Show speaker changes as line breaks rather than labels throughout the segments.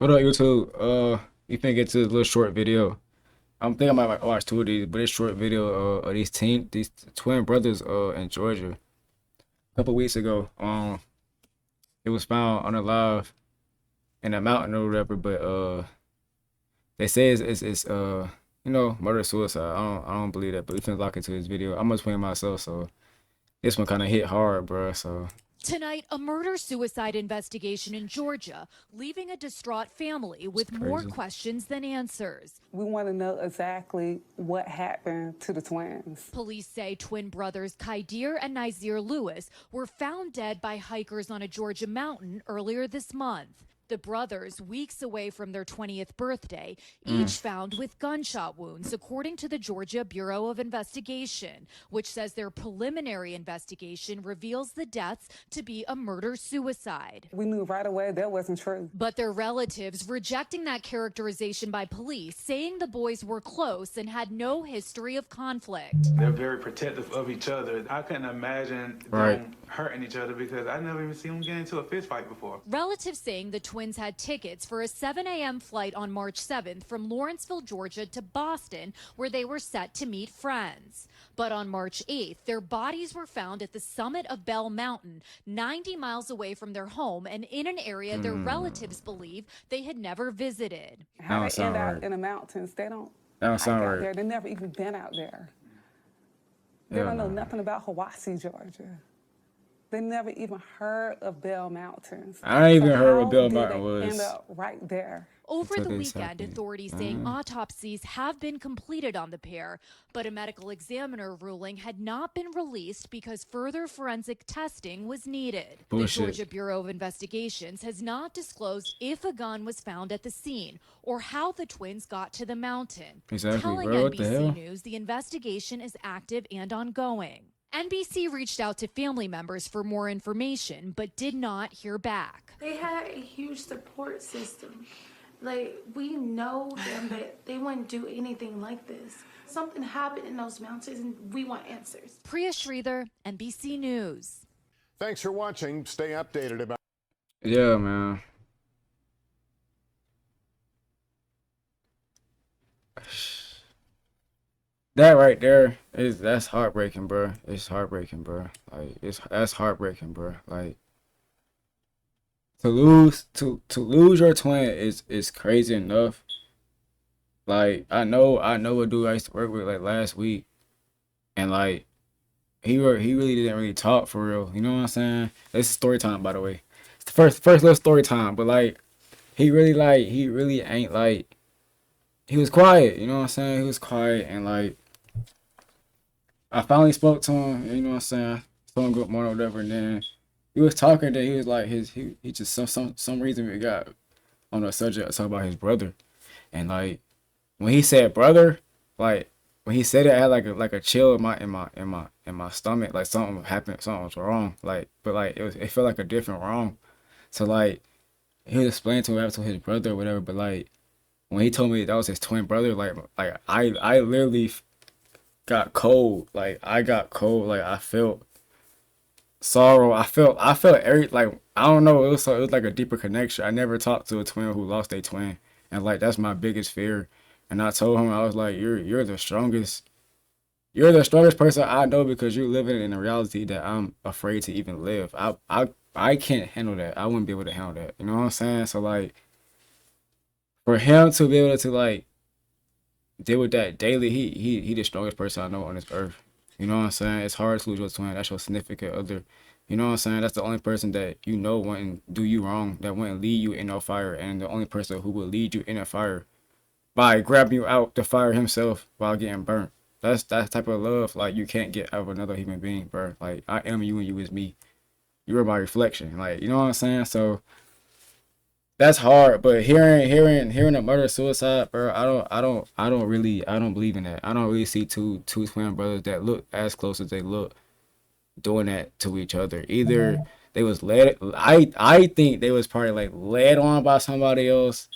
What up, YouTube? You finna get to this little short video. I'm thinking I might watch two of these, but it's short video of these twin brothers in Georgia. A couple weeks ago, it was found unalive in a mountain or whatever, but they say it's murder suicide. I don't believe that, but we finna lock into this video. I'm a twin myself, so this one kind of hit hard, bro. So
Tonight, a murder-suicide investigation in Georgia, leaving a distraught family with more
crazy.
questions than answers.
We want to know exactly what happened to the twins.
Police say twin brothers Kaidir and Nazir Lewis were found dead by hikers on a Georgia mountain earlier this month. The brothers, weeks away from their 20th birthday, each found with gunshot wounds, according to the Georgia Bureau of Investigation, which says their preliminary investigation reveals the deaths to be a murder-suicide.
We knew right away that wasn't true.
But their relatives rejecting that characterization by police, saying the boys were close and had no history of conflict.
They're very protective of each other. I couldn't imagine them hurting each other because I never even seen them get into a fist fight before.
Relatives saying the twins had tickets for a 7 a.m. flight on March 7th from Lawrenceville, Georgia to Boston, where they were set to meet friends. But on March 8th, their bodies were found at the summit of Bell Mountain, 90 miles away from their home and in an area their relatives believe they had never visited.
How
That
they
don't
end
sound
out
right.
in the mountains, they don't
That don't
hike
sound
out
right.
there. They never even been out there. They
Yeah,
don't know
no.
nothing about Hiwassee, Georgia. They never even heard of Bell Mountains.
I ain't even heard what
how
Bell
did
Mountain
they
was.
end up right there?
Over
Until
the
this
weekend,
happened.
authorities saying autopsies have been completed on the pair, but a medical examiner ruling had not been released because further forensic testing was needed.
Bullshit.
The Georgia Bureau of Investigations has not disclosed if a gun was found at the scene or how the twins got to the mountain.
Exactly,
Telling
bro. What the
NBC
hell?
News the investigation is active and ongoing. NBC reached out to family members for more information, but did not hear back.
They had a huge support system. Like, we know them, but they wouldn't do anything like this. Something happened in those mountains, and we want answers.
Priya Sridhar, NBC News.
Thanks for watching. Stay updated about
Yeah, man. That right there that's heartbreaking, bro. It's heartbreaking, bro. Like that's heartbreaking, bro. Like to lose your twin is crazy enough. Like I know a dude I used to work with like last week, and like he really didn't really talk for real. You know what I'm saying? This is story time, by the way. It's the first little story time, but like he really ain't like he was quiet. You know what I'm saying? He was quiet, and like I finally spoke to him. You know what I'm saying? Told him good morning or whatever, and then he was talking. Then he was like he just some reason we got on the subject of talking about his brother, and like when he said brother, like when he said it, I had like a chill in my stomach, like something happened, something was wrong, like but like it felt like a different wrong. So like he was explaining to me what happened to his brother or whatever, but like when he told me that was his twin brother, like I literally got cold, like I got cold, like I felt sorrow, I felt every like I don't know, it was like a deeper connection. I never talked to a twin who lost a twin, and like that's my biggest fear. And I told him, I was like, you're the strongest person I know because you're living in a reality that I'm afraid to even live. I can't handle that. I wouldn't be able to handle that. You know what I'm saying? So like for him to be able to like deal with that daily, he the strongest person I know on this earth. You know what I'm saying? It's hard to lose your twin. That's your significant other. You know what I'm saying? That's the only person that you know wouldn't do you wrong, that wouldn't lead you in no fire, and the only person who will lead you in a fire by grabbing you out the fire himself while getting burnt. That's that type of love like you can't get out of another human being, bro. Like I am you and you is me. You are my reflection. Like you know what I'm saying? So that's hard. But hearing a murder suicide, bro, I don't believe in that. I don't really see two twin brothers that look as close as they look doing that to each other. Either they was led. I think they was probably like led on by somebody else.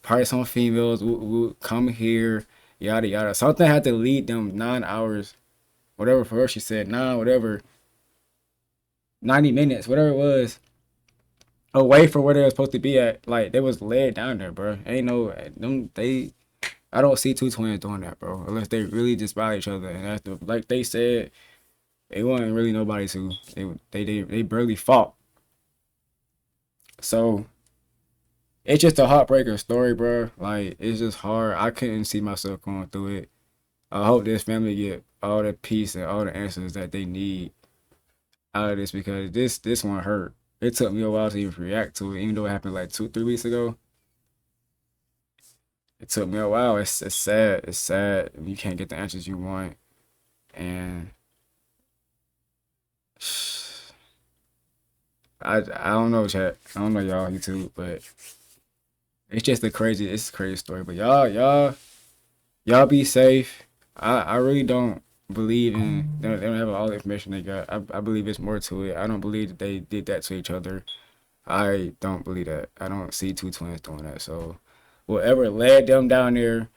Probably some females would come here, yada yada. Something had to lead them 9 hours, whatever for her she said, 90 minutes, whatever it was. away from where they were supposed to be at. Like they was laid down there, bro. Ain't no them they. I don't see two twins doing that, bro. Unless they really just by each other, and after like they said, it wasn't really nobody to. They barely fought. So it's just a heartbreaker story, bro. Like it's just hard. I couldn't see myself going through it. I hope this family get all the peace and all the answers that they need out of this because this one hurt. It took me a while to even react to it, even though it happened like 2-3 weeks ago. It took me a while. It's sad. It's sad. You can't get the answers you want, and I don't know, chat. I don't know y'all YouTube, but it's just it's a crazy story. But y'all be safe. I really don't believe in they don't have all the information they got. I believe it's more to it. I don't believe that they did that to each other. I don't believe that. I don't see two twins doing that. So whatever led them down there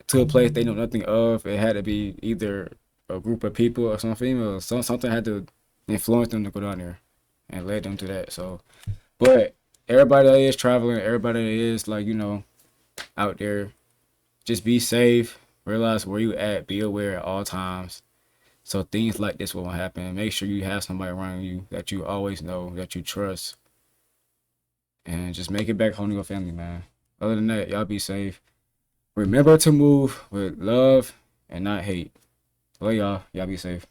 to a place they know nothing of, it had to be either a group of people or some female. Something had to influence them to go down there and led them to that. So, but everybody that is traveling, everybody that is like out there, just be safe. Realize where you at. Be aware at all times. So things like this won't happen. Make sure you have somebody around you that you always know, that you trust. And just make it back home to your family, man. Other than that, y'all be safe. Remember to move with love and not hate. Love y'all. Y'all be safe.